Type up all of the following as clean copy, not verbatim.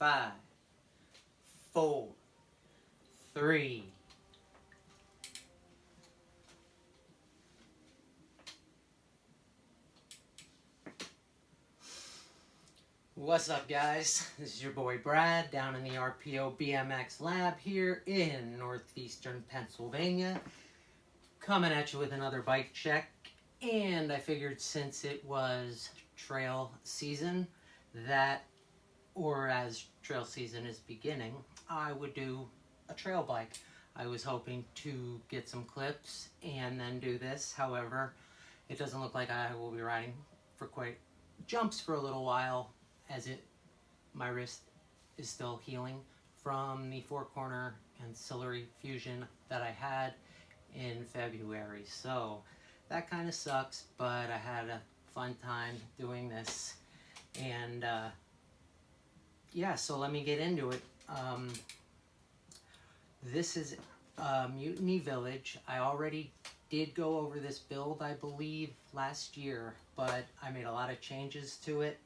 5, 4, 3. What's up, guys? This is your boy Brad down in the RPO BMX lab here in northeastern Pennsylvania, coming at you with another bike check. And I figured since it was trail season, as trail season is beginning, I would do a trail bike. I was hoping to get some clips and then do this. However, it doesn't look like I will be riding for quite jumps for a little while, as my wrist is still healing from the four-corner ancillary fusion that I had in February. So that kind of sucks, but I had a fun time doing this. And yeah, so let me get into it. This is Mutiny Villij. I already did go over this build, I believe, last year, but I made a lot of changes to it,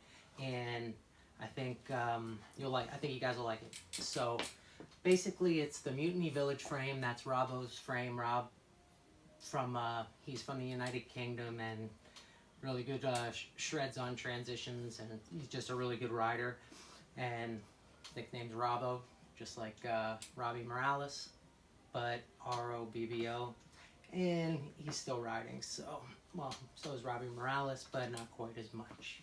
and I think I think you guys will like it. So basically, it's the Mutiny Villij frame. That's Robbo's frame. Rob he's from the United Kingdom and really good shreds on transitions, and he's just a really good rider. And nickname's Robbo, just like Robbie Morales, but R-O-B-B-O. And he's still riding, so is Robbie Morales, but not quite as much.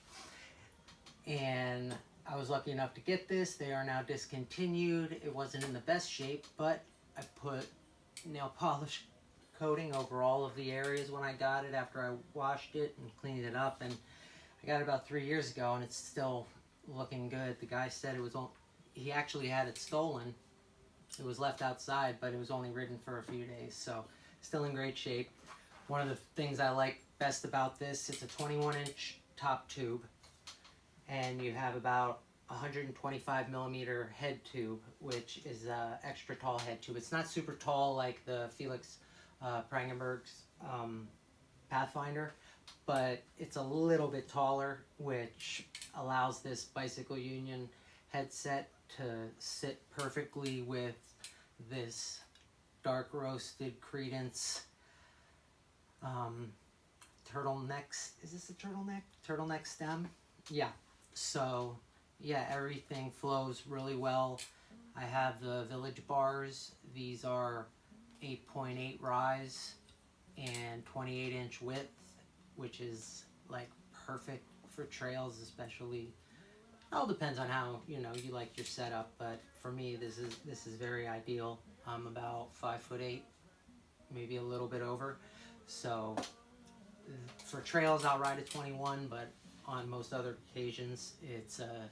And I was lucky enough to get this. They are now discontinued. It wasn't in the best shape, but I put nail polish coating over all of the areas when I got it after I washed it and cleaned it up. And I got it about 3 years ago, and it's still looking good. The guy said he actually had it stolen. It was left outside, but it was only ridden for a few days, so still in great shape. One of the things I like best about this, it's a 21-inch top tube, and you have about 125 millimeter head tube, which is an extra tall head tube. It's not super tall like the Felix Prangenberg's Pathfinder, but it's a little bit taller, which allows this Bicycle Union headset to sit perfectly with this dark roasted Credence turtleneck. Is this a turtleneck? Turtleneck stem? Yeah. So yeah, everything flows really well. I have the Villij bars. These are 8.8 rise and 28-inch width, which is like perfect for trails, especially. It all depends on how you like your setup, but for me this is very ideal. I'm about 5'8", maybe a little bit over. So for trails I'll ride a 21, but on most other occasions it's a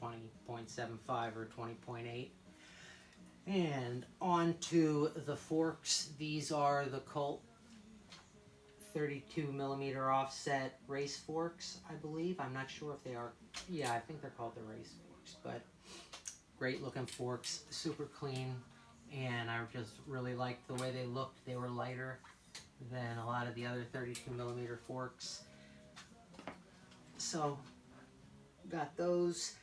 20.75 or 20.8. And on to the forks. These are the Colt 32 millimeter offset race forks, I believe. I'm not sure if they are. Yeah, I think they're called the race forks, but great looking forks, super clean, and I just really liked the way they looked. They were lighter than a lot of the other 32 millimeter forks. So got those.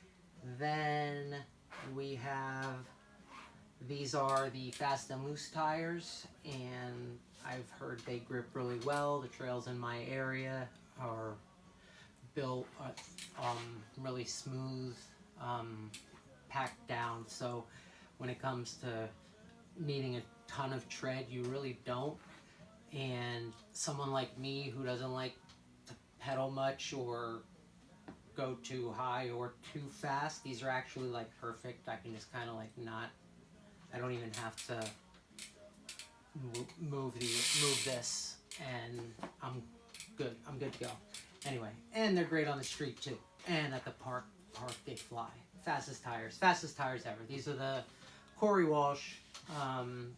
Then we have, these are the Fast and Loose tires, and I've heard they grip really well. The trails in my area are built really smooth, packed down, so when it comes to needing a ton of tread, you really don't. And someone like me who doesn't like to pedal much or go too high or too fast, these are actually like perfect. I can just kind of like I don't even have to move this, and I'm good to go. Anyway, and they're great on the street too, and at the park they fly. Fastest tires ever. These are the Corey Walsh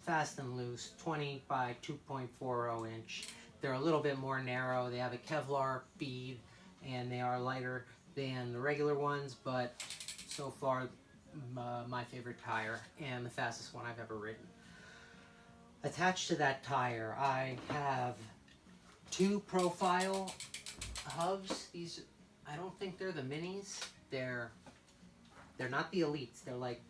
Fast and Loose 20 by 2.40 inch. They're a little bit more narrow. They have a Kevlar bead, and they are lighter than the regular ones, but so far my favorite tire and the fastest one I've ever ridden. Attached to that tire, I have 2 profile hubs. These, I don't think they're the minis. They're They're not the elites. They're like,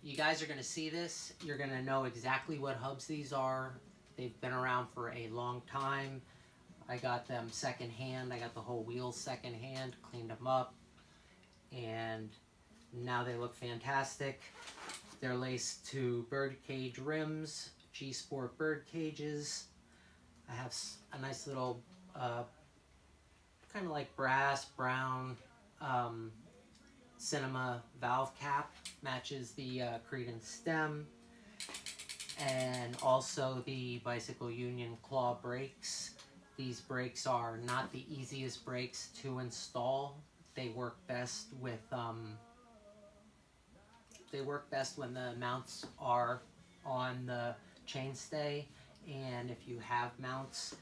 you guys are going to see this. You're going to know exactly what hubs these are. They've been around for a long time. I got them secondhand. I got the whole wheels secondhand, cleaned them up, and now they look fantastic. They're laced to birdcage rims, G-Sport bird cages. I have a nice little kind of like brass brown cinema valve cap, matches the Credence stem, and also the Bicycle Union claw brakes. These brakes are not the easiest brakes to install. They work best with when the mounts are on the chainstay, and if you have mounts,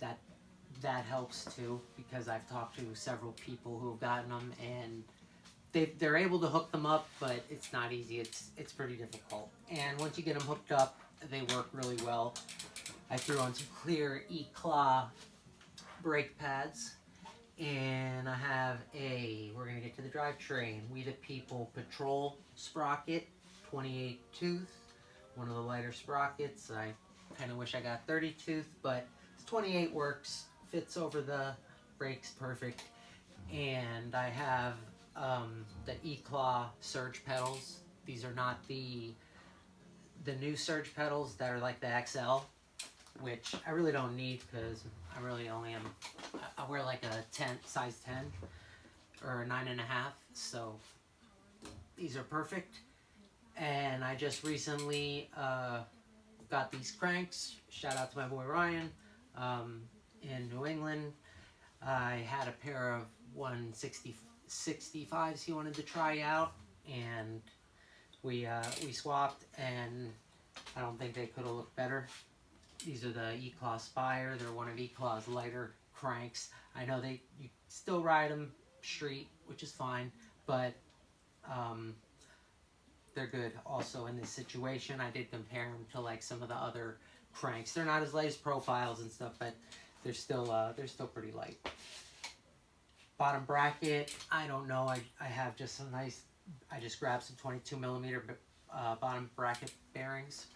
that helps too, because I've talked to several people who have gotten them and they're able to hook them up, but it's not easy. It's pretty difficult. And once you get them hooked up, they work really well. I threw on some clear E-Claw brake pads, and I have we're gonna get to the drivetrain, We the People Patrol sprocket, 28 tooth, one of the lighter sprockets. I kind of wish I got 30 tooth, but 28 works, fits over the brakes perfect. And I have the E-Claw surge pedals. These are not the new surge pedals that are like the XL, which I really don't need because I really only I wear like a size 10 or a 9.5, so these are perfect. And I just recently got these cranks. Shout out to my boy Ryan in New England. I had a pair of 165s he wanted to try out, and we swapped, and I don't think they could have looked better. These are the E-Claw Spire. They're one of E-Claw's lighter cranks. I know you still ride them street, which is fine, but they're good also in this situation. I did compare them to like some of the other cranks. They're not as light as Profiles and stuff, but they're still pretty light. Bottom bracket, I don't know. I have just some nice. I just grabbed some 22 millimeter bottom bracket bearings,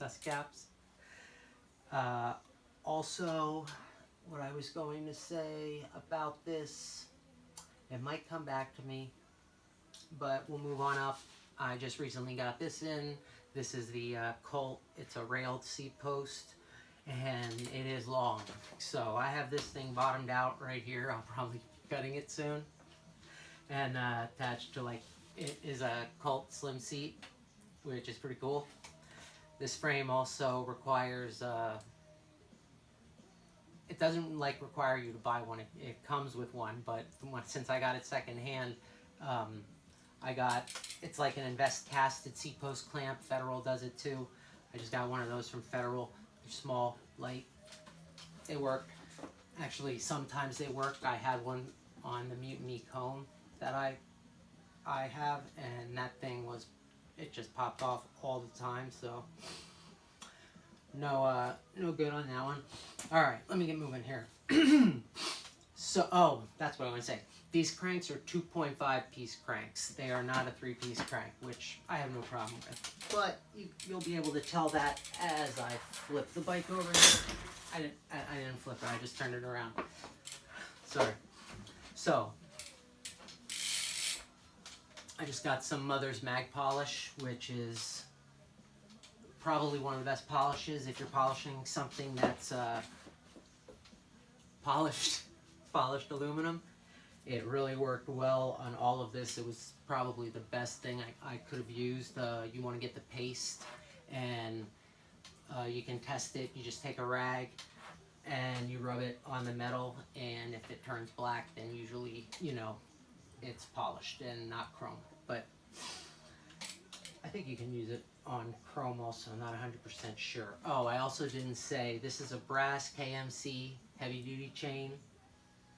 dust caps. Also, what I was going to say about this, it might come back to me, but we'll move on up. I just recently got this in. This is the Colt. It's a railed seat post, and it is long. So I have this thing bottomed out right here. I'll probably be cutting it soon. And attached to it is a Colt slim seat, which is pretty cool. This frame also requires, it doesn't require you to buy one. It comes with one, but since I got it secondhand, it's like an Invest casted seat post clamp. Federal does it too. I just got one of those from Federal. They're small, light. They work. Actually, sometimes they work. I had one on the Mutiny cone that I have, and that thing it just popped off all the time, so no good on that one. All right, let me get moving here. So, that's what I want to say. These cranks are 2.5 piece cranks. They are not a 3-piece crank, which I have no problem with. But you'll be able to tell that as I flip the bike over here. I didn't flip it. I just turned it around. Sorry. So, I just got some Mother's Mag polish, which is probably one of the best polishes if you're polishing something that's polished aluminum. It really worked well on all of this. It was probably the best thing I could have used. You want to get the paste, and you can test it. You just take a rag and you rub it on the metal, and if it turns black, then usually, it's polished and not chrome. But I think you can use it on chrome also. I'm not 100% sure. Oh, I also didn't say, this is a brass KMC heavy duty chain.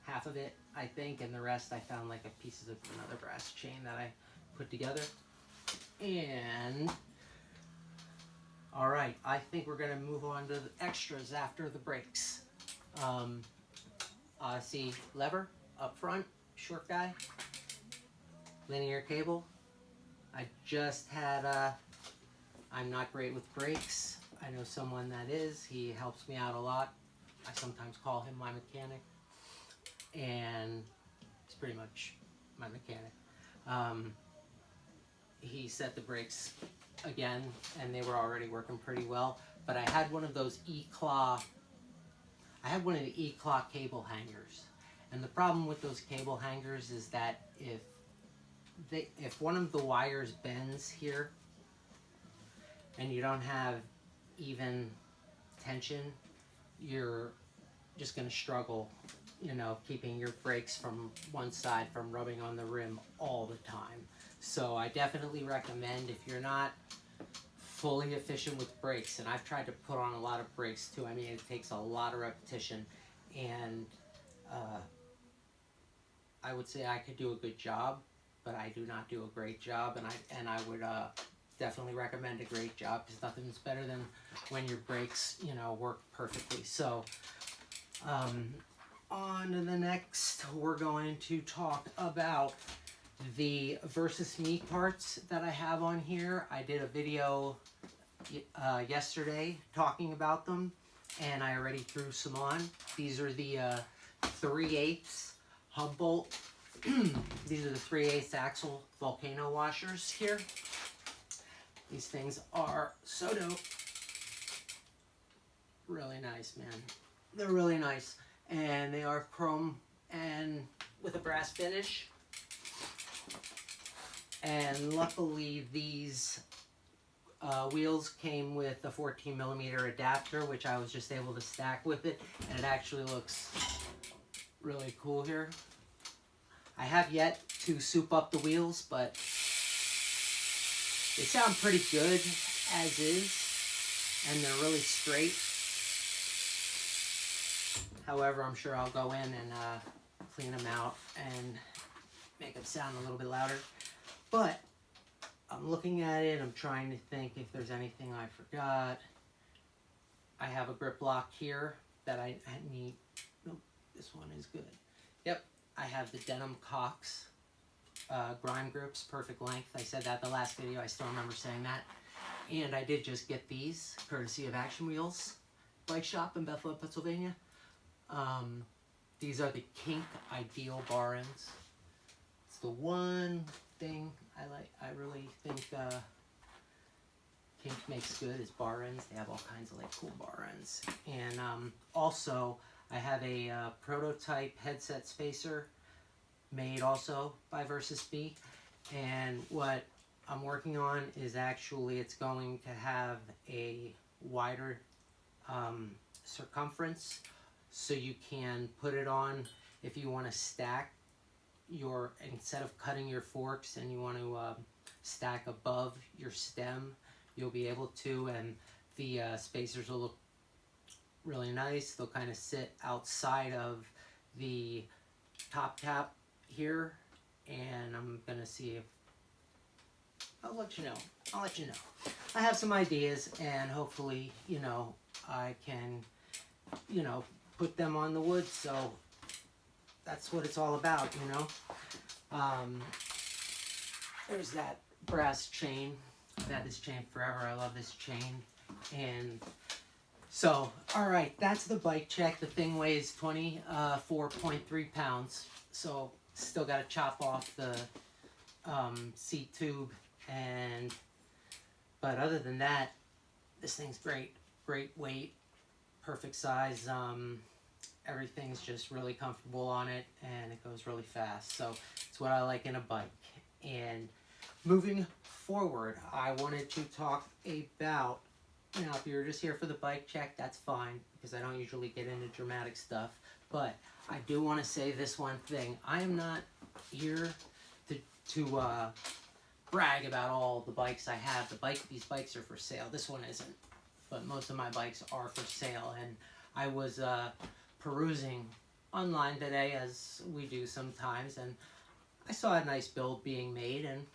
Half of it, I think, and the rest I found pieces of another brass chain that I put together. And alright, I think we're going to move on to the extras after the brakes. See lever up front, short guy, linear cable. I just had, I'm not great with brakes. I know someone that is. He helps me out a lot. I sometimes call him my mechanic, and he's pretty much my mechanic. He set the brakes again, and they were already working pretty well. But I had one of those E-claw. I had one of the E-claw cable hangers, and the problem with those cable hangers is that if one of the wires bends here, and you don't have even tension, you're just going to struggle, you know, keeping your brakes from one side from rubbing on the rim all the time. So I definitely recommend, if you're not fully efficient with brakes, and I've tried to put on a lot of brakes too. I mean, it takes a lot of repetition, and I would say I could do a good job, but I do not do a great job, and I would definitely recommend a great job, because nothing's better than when your brakes, you know, work perfectly. So on to the next, we're going to talk about the Versus Me parts that I have on here. I did a video yesterday talking about them, and I already threw some on. These are the 3/8 hub bolt. These are the 3/8 axle volcano washers here. These things are so dope. Really nice, man. They're really nice, and they are chrome and with a brass finish. And luckily these wheels came with a 14mm adapter, which I was just able to stack with it, and it actually looks really cool here. I have yet to soup up the wheels, but they sound pretty good as is, and they're really straight. However, I'm sure I'll go in and clean them out and make them sound a little bit louder. But I'm looking at it, I'm trying to think if there's anything I forgot. I have a grip lock here that I need. Nope, this one is good. Yep, I have the denim Cox grime grips, perfect length. I said that the last video, I still remember saying that. And I did just get these, courtesy of Action Wheels Bike Shop in Bethlehem, Pennsylvania. These are the Kink Ideal bar ends. It's the one thing I like. I really think Kink makes good is bar ends. They have all kinds of like cool bar ends. And also I have a prototype headset spacer made also by Versus Me. And what I'm working on is actually it's going to have a wider circumference, so you can put it on if you want to stack your, instead of cutting your forks and you want to stack above your stem, you'll be able to, and the spacers will look really nice. They'll kind of sit outside of the top cap here, and I'm gonna see if I'll let you know. I'll let you know. I have some ideas, and hopefully, you know, I can, you know, put them on the wood. So that's what it's all about, you know. There's that brass chain. I've had this chain forever. I love this chain. And so, all right, that's the bike check. The thing weighs 24.3 pounds. So still got to chop off the seat tube, but other than that, this thing's great weight, perfect size. Everything's just really comfortable on it, and it goes really fast. So it's what I like in a bike. And moving forward, I wanted to talk about, now if you're just here for the bike check, that's fine, because I don't usually get into dramatic stuff. But I do want to say this one thing. I am not here to brag about all the bikes I have. These bikes are for sale. This one isn't, but most of my bikes are for sale. And I was perusing online today, as we do sometimes, and I saw a nice build being made and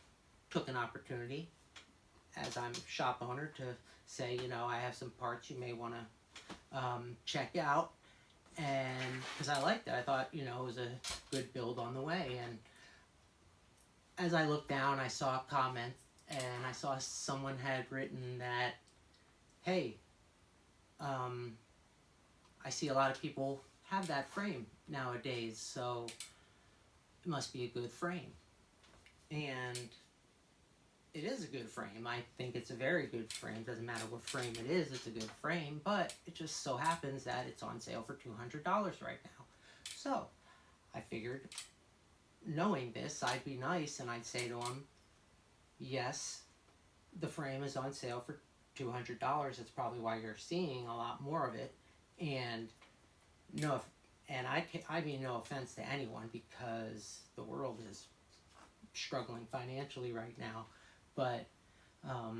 took an opportunity, as I'm a shop owner, to say, you know, I have some parts you may want to check out. and because I liked it, I thought, you know, it was a good build on the way. And as I looked down, I saw a comment, and I saw someone had written that, hey, I see a lot of people have that frame nowadays, so it must be a good frame. And it is a good frame. I think it's a very good frame. Doesn't matter what frame it is, it's a good frame, but it just so happens that it's on sale for $200 right now. So I figured, knowing this, I'd be nice and I'd say to him, yes, the frame is on sale for $200. That's probably why you're seeing a lot more of it. And no, and I mean no offense to anyone, because the world is struggling financially right now, but I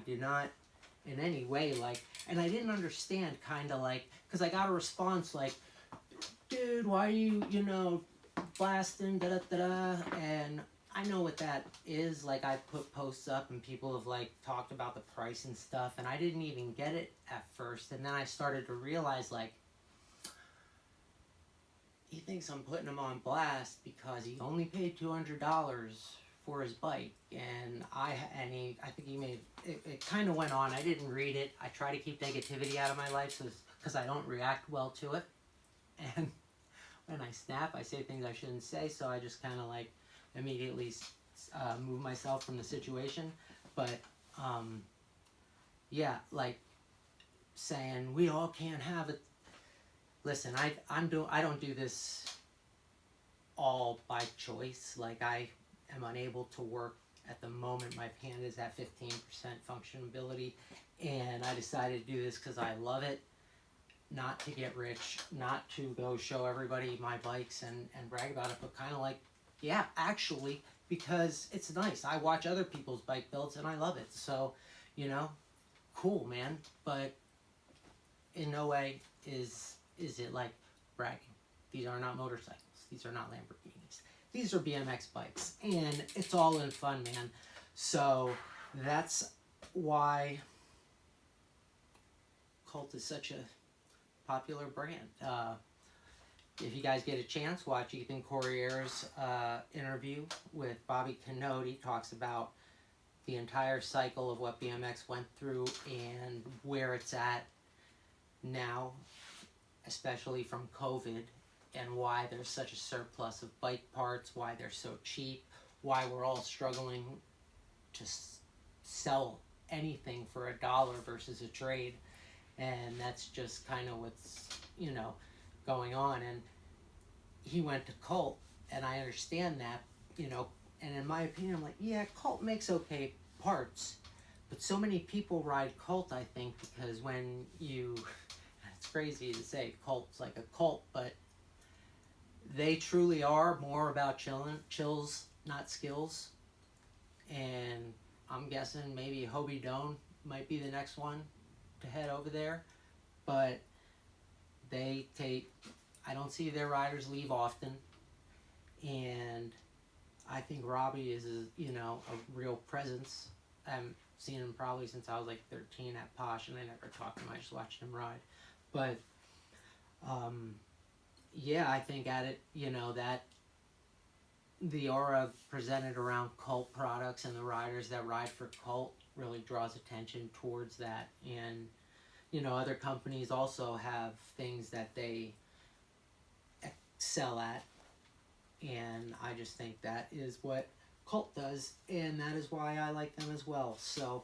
did not in any way like, and I didn't understand, kind of like, because I got a response like, dude, why are you, you know, blasting da da da da, and I know what that is. Like, I put posts up and people have like talked about the price and stuff, and I didn't even get it at first, and then I started to realize, like, he thinks I'm putting him on blast because he only paid $200 for his bike, and I think he made it. It kind of went on. I didn't read it. I try to keep negativity out of my life, so because I don't react well to it, and when I snap, I say things I shouldn't say. So I just kind of like immediately move myself from the situation. But yeah, like saying we all can't have it. Listen, I don't do this all by choice. Like, I am unable to work at the moment. My hand is at 15% functionability, and I decided to do this because I love it, not to get rich, not to go show everybody my bikes and brag about it, but kind of like, yeah, actually, because it's nice. I watch other people's bike builds and I love it. So, you know, cool, man. But in no way is it like bragging. These are not motorcycles. These are not Lamborghinis. These are BMX bikes, and it's all in fun, man. So that's why Colt is such a popular brand. If you guys get a chance, watch Ethan Corrier's interview with Bobby Cannode. He talks about the entire cycle of what BMX went through and where it's at now, especially from COVID, and why there's such a surplus of bike parts, why they're so cheap, why we're all struggling to sell anything for $1 versus a trade. And that's just kind of what's, you know, going on. And he went to Colt, and I understand that, you know, and in my opinion, I'm like, yeah, Colt makes okay parts, but so many people ride Colt, I think, because when you, it's crazy to say Colt's like a cult, but they truly are more about chills, not skills. And I'm guessing maybe Hobie Doan might be the next one to head over there, but they take, I don't see their riders leave often, and I think Robbie is you know, a real presence. I haven't seen him probably since I was like 13 at Posh, and I never talked to him. I just watched him ride. But yeah, I think at it, you know, that the aura presented around Colt products and the riders that ride for Colt really draws attention towards that. And, you know, other companies also have things that they excel at, and I just think that is what Colt does, and that is why I like them as well. So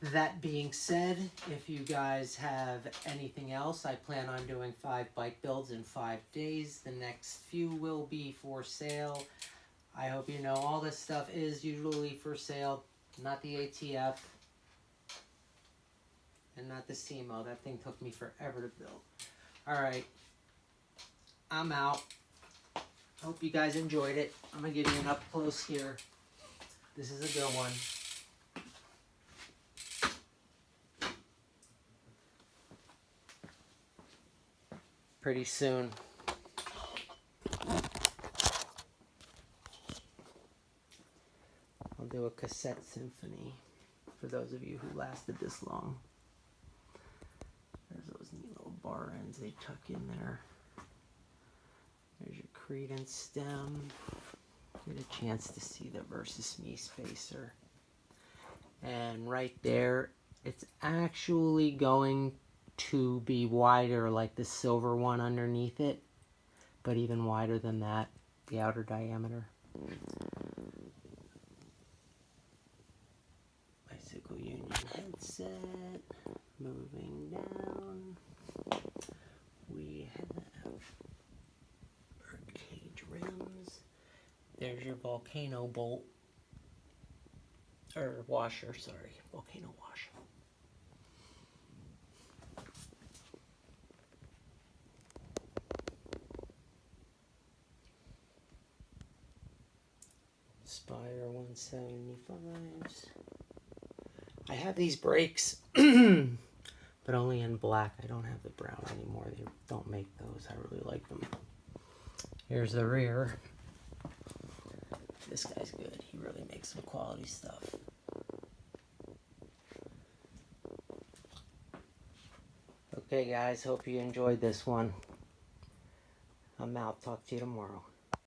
that being said, if you guys have anything else, I plan on doing 5 bike builds in 5 days. The next few will be for sale. I hope you know all this stuff is usually for sale, not the ATF and not the SEMO. That thing took me forever to build. Alright, I'm out. Hope you guys enjoyed it. I'm going to give you an up close here. This is a good one. Pretty soon. I'll do a cassette symphony for those of you who lasted this long. There's those bar ends they tuck in there. There's your credence stem. Get a chance to see the versus me spacer. And right there, it's actually going to be wider like the silver one underneath it, but even wider than that, the outer diameter. Bicycle Union headset. Moving down, we have birdcage rims. There's your volcano bolt, or washer, sorry, volcano washer. Spire 175s. I have these brakes, but only in black. I don't have the brown anymore. They don't make those. I really like them. Here's the rear. This guy's good. He really makes some quality stuff. Okay guys, hope you enjoyed this one. I'm out. Talk to you tomorrow.